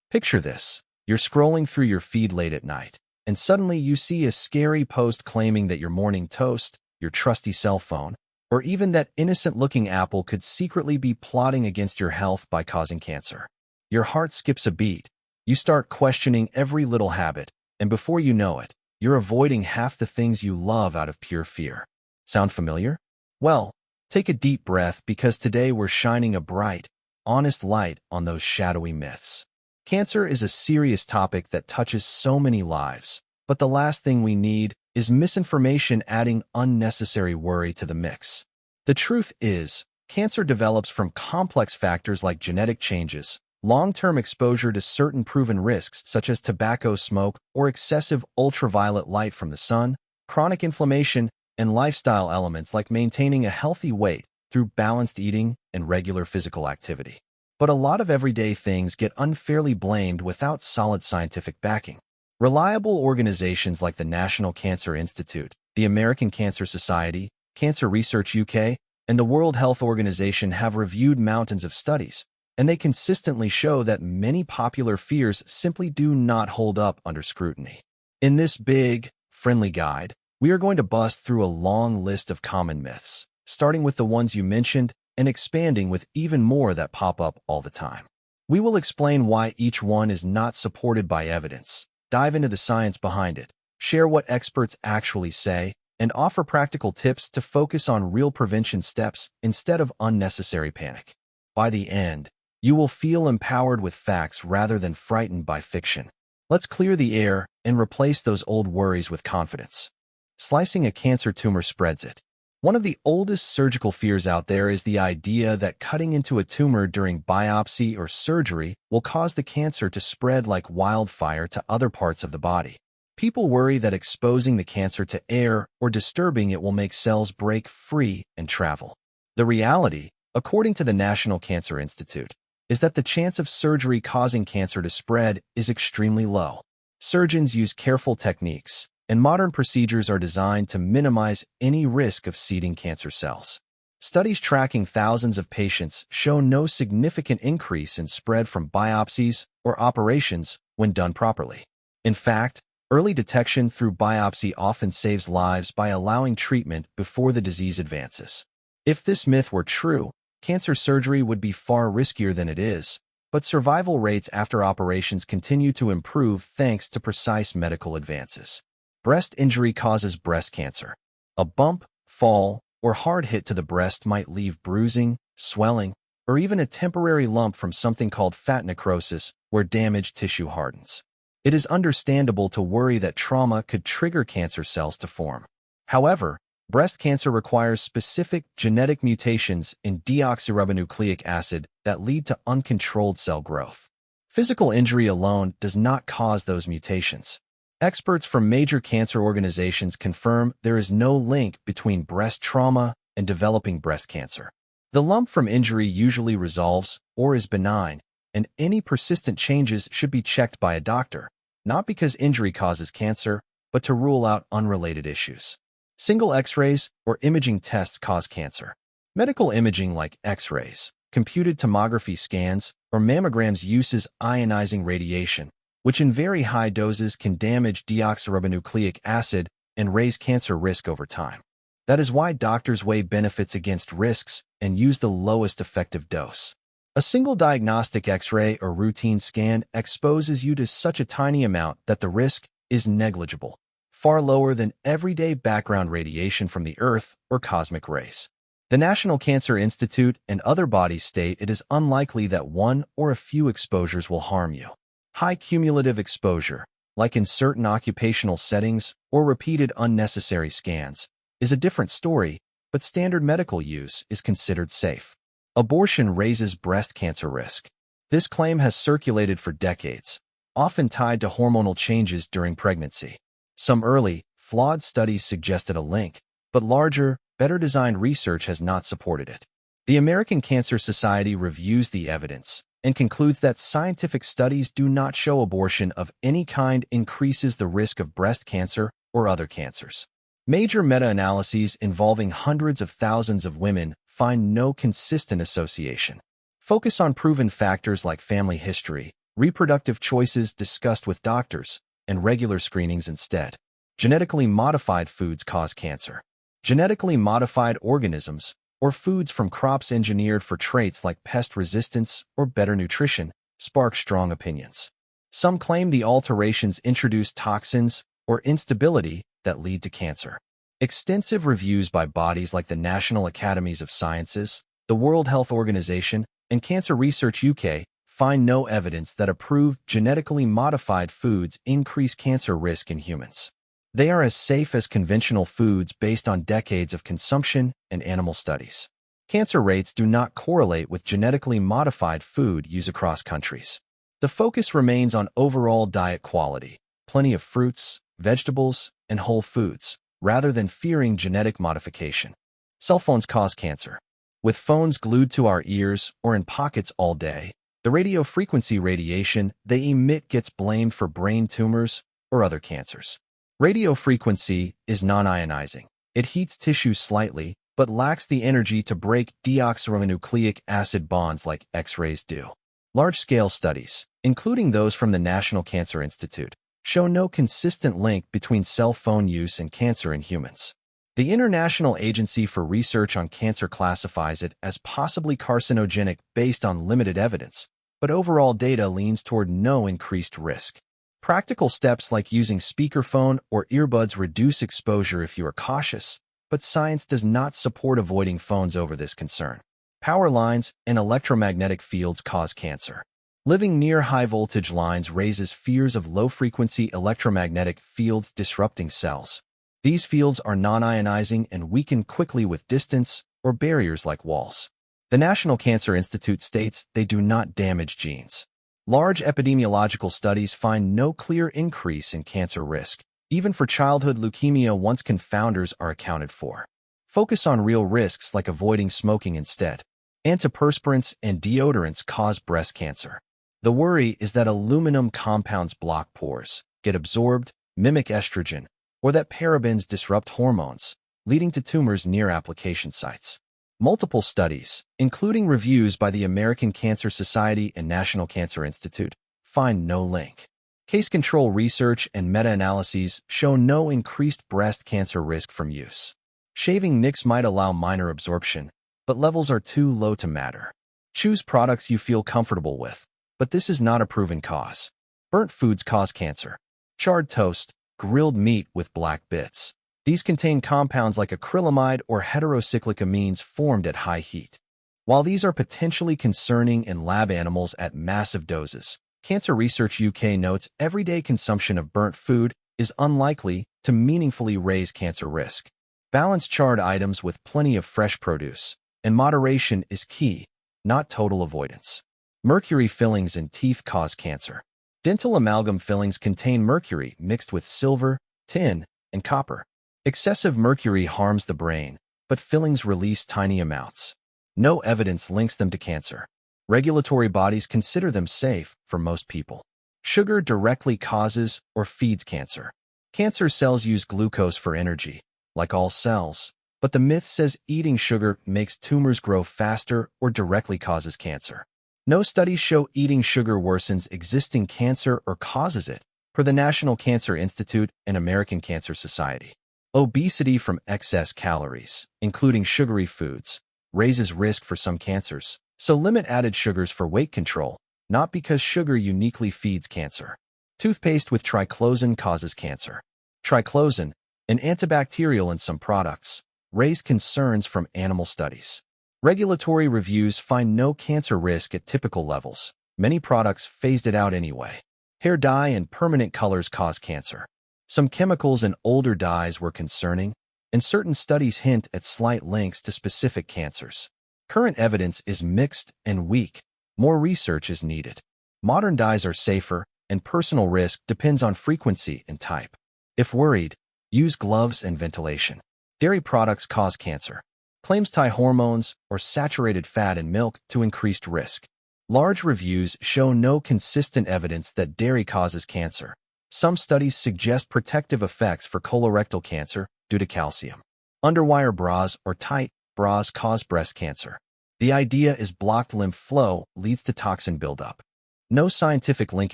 Picture this. You're scrolling through your feed late at night, and suddenly you see a scary post claiming that your morning toast, your trusty cell phone, or even that innocent-looking apple could secretly be plotting against your health by causing cancer. Your heart skips a beat. You start questioning every little habit, and before you know it, you're avoiding half the things you love out of pure fear. Sound familiar? Well, take a deep breath because today we're shining a bright, honest light on those shadowy myths. Cancer is a serious topic that touches so many lives, but the last thing we need is misinformation adding unnecessary worry to the mix. The truth is, cancer develops from complex factors like genetic changes, long-term exposure to certain proven risks such as tobacco smoke or excessive ultraviolet light from the sun, chronic inflammation, and lifestyle elements like maintaining a healthy weight through balanced eating and regular physical activity. But a lot of everyday things get unfairly blamed without solid scientific backing. Reliable organizations like the National Cancer Institute, the American Cancer Society, Cancer Research UK, and the World Health Organization have reviewed mountains of studies, and they consistently show that many popular fears simply do not hold up under scrutiny. In this big, friendly guide, we are going to bust through a long list of common myths, starting with the ones you mentioned and expanding with even more that pop up all the time. We will explain why each one is not supported by evidence, dive into the science behind it, share what experts actually say, and offer practical tips to focus on real prevention steps instead of unnecessary panic. By the end, you will feel empowered with facts rather than frightened by fiction. Let's clear the air and replace those old worries with confidence. Slicing a cancer tumor spreads it. One of the oldest surgical fears out there is the idea that cutting into a tumor during biopsy or surgery will cause the cancer to spread like wildfire to other parts of the body. People worry that exposing the cancer to air or disturbing it will make cells break free and travel. The reality, according to the National Cancer Institute, is that the chance of surgery causing cancer to spread is extremely low. Surgeons use careful techniques, and modern procedures are designed to minimize any risk of seeding cancer cells. Studies tracking thousands of patients show no significant increase in spread from biopsies or operations when done properly. In fact, early detection through biopsy often saves lives by allowing treatment before the disease advances. If this myth were true, cancer surgery would be far riskier than it is, but survival rates after operations continue to improve thanks to precise medical advances. Breast injury causes breast cancer. A bump, fall, or hard hit to the breast might leave bruising, swelling, or even a temporary lump from something called fat necrosis, where damaged tissue hardens. It is understandable to worry that trauma could trigger cancer cells to form. However, breast cancer requires specific genetic mutations in deoxyribonucleic acid that lead to uncontrolled cell growth. Physical injury alone does not cause those mutations. Experts from major cancer organizations confirm there is no link between breast trauma and developing breast cancer. The lump from injury usually resolves or is benign, and any persistent changes should be checked by a doctor, not because injury causes cancer, but to rule out unrelated issues. Single X-rays or imaging tests cause cancer. Medical imaging like X-rays, computed tomography scans, or mammograms uses ionizing radiation, which in very high doses can damage deoxyribonucleic acid and raise cancer risk over time. That is why doctors weigh benefits against risks and use the lowest effective dose. A single diagnostic X-ray or routine scan exposes you to such a tiny amount that the risk is negligible, far lower than everyday background radiation from the Earth or cosmic rays. The National Cancer Institute and other bodies state it is unlikely that one or a few exposures will harm you. High cumulative exposure, like in certain occupational settings or repeated unnecessary scans, is a different story, but standard medical use is considered safe. Abortion raises breast cancer risk. This claim has circulated for decades, often tied to hormonal changes during pregnancy. Some early, flawed studies suggested a link, but larger, better-designed research has not supported it. The American Cancer Society reviews the evidence and concludes that scientific studies do not show abortion of any kind increases the risk of breast cancer or other cancers. Major meta-analyses involving hundreds of thousands of women find no consistent association. Focus on proven factors like family history, reproductive choices discussed with doctors, and regular screenings instead. Genetically modified foods cause cancer. Genetically modified organisms, or foods from crops engineered for traits like pest resistance or better nutrition, spark strong opinions. Some claim the alterations introduce toxins or instability that lead to cancer. Extensive reviews by bodies like the National Academies of Sciences, the World Health Organization, and Cancer Research UK find no evidence that approved genetically modified foods increase cancer risk in humans. They are as safe as conventional foods based on decades of consumption and animal studies. Cancer rates do not correlate with genetically modified food use across countries. The focus remains on overall diet quality, plenty of fruits, vegetables, and whole foods, rather than fearing genetic modification. Cell phones cause cancer. With phones glued to our ears or in pockets all day, the radio frequency radiation they emit gets blamed for brain tumors or other cancers. Radio frequency is non-ionizing. It heats tissue slightly, but lacks the energy to break deoxyribonucleic acid bonds like X-rays do. Large-scale studies, including those from the National Cancer Institute, show no consistent link between cell phone use and cancer in humans. The International Agency for Research on Cancer classifies it as possibly carcinogenic based on limited evidence, but overall data leans toward no increased risk. Practical steps like using speakerphone or earbuds reduce exposure if you are cautious, but science does not support avoiding phones over this concern. Power lines and electromagnetic fields cause cancer. Living near high-voltage lines raises fears of low-frequency electromagnetic fields disrupting cells. These fields are non-ionizing and weaken quickly with distance or barriers like walls. The National Cancer Institute states they do not damage genes. Large epidemiological studies find no clear increase in cancer risk, even for childhood leukemia once confounders are accounted for. Focus on real risks like avoiding smoking instead. Antiperspirants and deodorants cause breast cancer. The worry is that aluminum compounds block pores, get absorbed, mimic estrogen, or that parabens disrupt hormones, leading to tumors near application sites. Multiple studies, including reviews by the American Cancer Society and National Cancer Institute, find no link. Case control research and meta-analyses show no increased breast cancer risk from use. Shaving nicks might allow minor absorption, but levels are too low to matter. Choose products you feel comfortable with, but this is not a proven cause. Burnt foods cause cancer. Charred toast, grilled meat with black bits. These contain compounds like acrylamide or heterocyclic amines formed at high heat. While these are potentially concerning in lab animals at massive doses, Cancer Research UK notes everyday consumption of burnt food is unlikely to meaningfully raise cancer risk. Balance charred items with plenty of fresh produce, and moderation is key, not total avoidance. Mercury fillings in teeth cause cancer. Dental amalgam fillings contain mercury mixed with silver, tin, and copper. Excessive mercury harms the brain, but fillings release tiny amounts. No evidence links them to cancer. Regulatory bodies consider them safe for most people. Sugar directly causes or feeds cancer. Cancer cells use glucose for energy, like all cells, but the myth says eating sugar makes tumors grow faster or directly causes cancer. No studies show eating sugar worsens existing cancer or causes it, per the National Cancer Institute and American Cancer Society. Obesity from excess calories, including sugary foods, raises risk for some cancers, so limit added sugars for weight control, not because sugar uniquely feeds cancer. Toothpaste with triclosan causes cancer. Triclosan, an antibacterial in some products, raised concerns from animal studies. Regulatory reviews find no cancer risk at typical levels. Many products phased it out anyway. Hair dye and permanent colors cause cancer. Some chemicals in older dyes were concerning, and certain studies hint at slight links to specific cancers. Current evidence is mixed and weak. More research is needed. Modern dyes are safer, and personal risk depends on frequency and type. If worried, use gloves and ventilation. Dairy products cause cancer. Claims tie hormones or saturated fat in milk to increased risk. Large reviews show no consistent evidence that dairy causes cancer. Some studies suggest protective effects for colorectal cancer due to calcium. Underwire bras or tight bras cause breast cancer. The idea is blocked lymph flow leads to toxin buildup. No scientific link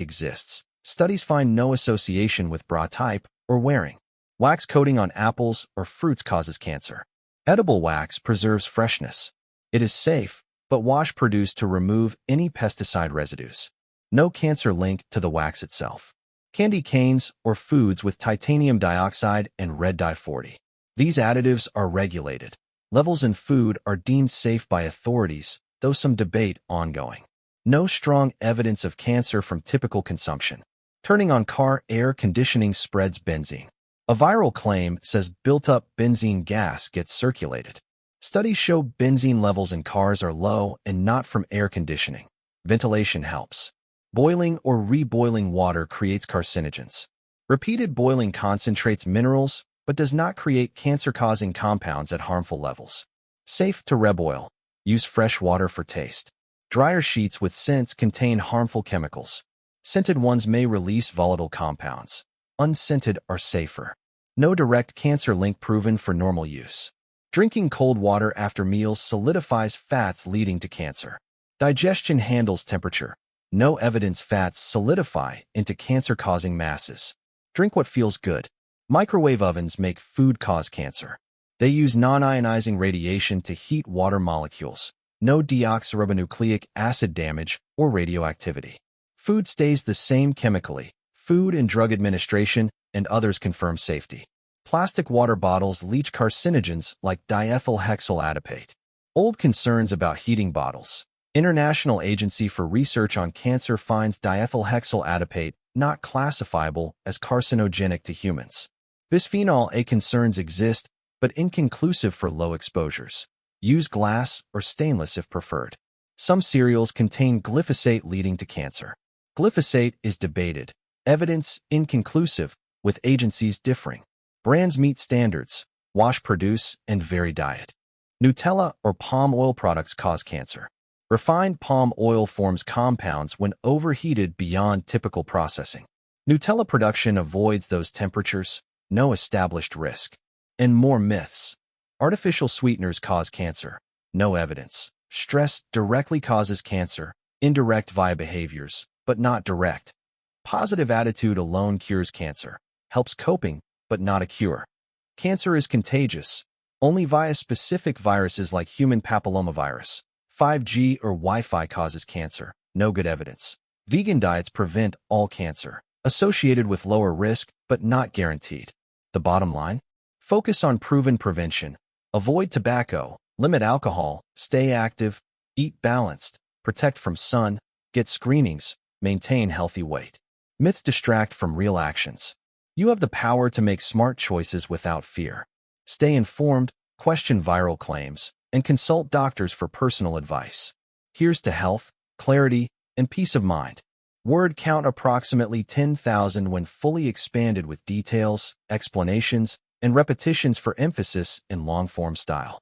exists. Studies find no association with bra type or wearing. Wax coating on apples or fruits causes cancer. Edible wax preserves freshness. It is safe, but wash produced to remove any pesticide residues. No cancer link to the wax itself. Candy canes or foods with titanium dioxide and red dye 40. These additives are regulated. Levels in food are deemed safe by authorities, though some debate ongoing. No strong evidence of cancer from typical consumption. Turning on car air conditioning spreads benzene. A viral claim says built-up benzene gas gets circulated. Studies show benzene levels in cars are low and not from air conditioning. Ventilation helps. Boiling or reboiling water creates carcinogens. Repeated boiling concentrates minerals, but does not create cancer-causing compounds at harmful levels. Safe to reboil. Use fresh water for taste. Dryer sheets with scents contain harmful chemicals. Scented ones may release volatile compounds. Unscented are safer. No direct cancer link proven for normal use. Drinking cold water after meals solidifies fats leading to cancer. Digestion handles temperature. No evidence fats solidify into cancer-causing masses. Drink what feels good. Microwave ovens make food cause cancer. They use non-ionizing radiation to heat water molecules. No deoxyribonucleic acid damage or radioactivity. Food stays the same chemically. Food and Drug Administration and others confirm safety. Plastic water bottles leach carcinogens like diethyl hexyl adipate. Old concerns about heating bottles. International Agency for Research on Cancer finds diethyl hexyl adipate not classifiable as carcinogenic to humans. Bisphenol A concerns exist, but inconclusive for low exposures. Use glass or stainless if preferred. Some cereals contain glyphosate leading to cancer. Glyphosate is debated. Evidence inconclusive, with agencies differing. Brands meet standards. Wash, produce, and vary diet. Nutella or palm oil products cause cancer. Refined palm oil forms compounds when overheated beyond typical processing. Nutella production avoids those temperatures. No established risk. And more myths. Artificial sweeteners cause cancer. No evidence. Stress directly causes cancer. Indirect via behaviors, but not direct. Positive attitude alone cures cancer. Helps coping, but not a cure. Cancer is contagious. Only via specific viruses like human papillomavirus. 5G or Wi-Fi causes cancer. No good evidence. Vegan diets prevent all cancer. Associated with lower risk, but not guaranteed. The bottom line? Focus on proven prevention. Avoid tobacco. Limit alcohol. Stay active. Eat balanced. Protect from sun. Get screenings. Maintain healthy weight. Myths distract from real actions. You have the power to make smart choices without fear. Stay informed, question viral claims, and consult doctors for personal advice. Here's to health, clarity, and peace of mind. Word count approximately 10,000 when fully expanded with details, explanations, and repetitions for emphasis in long-form style.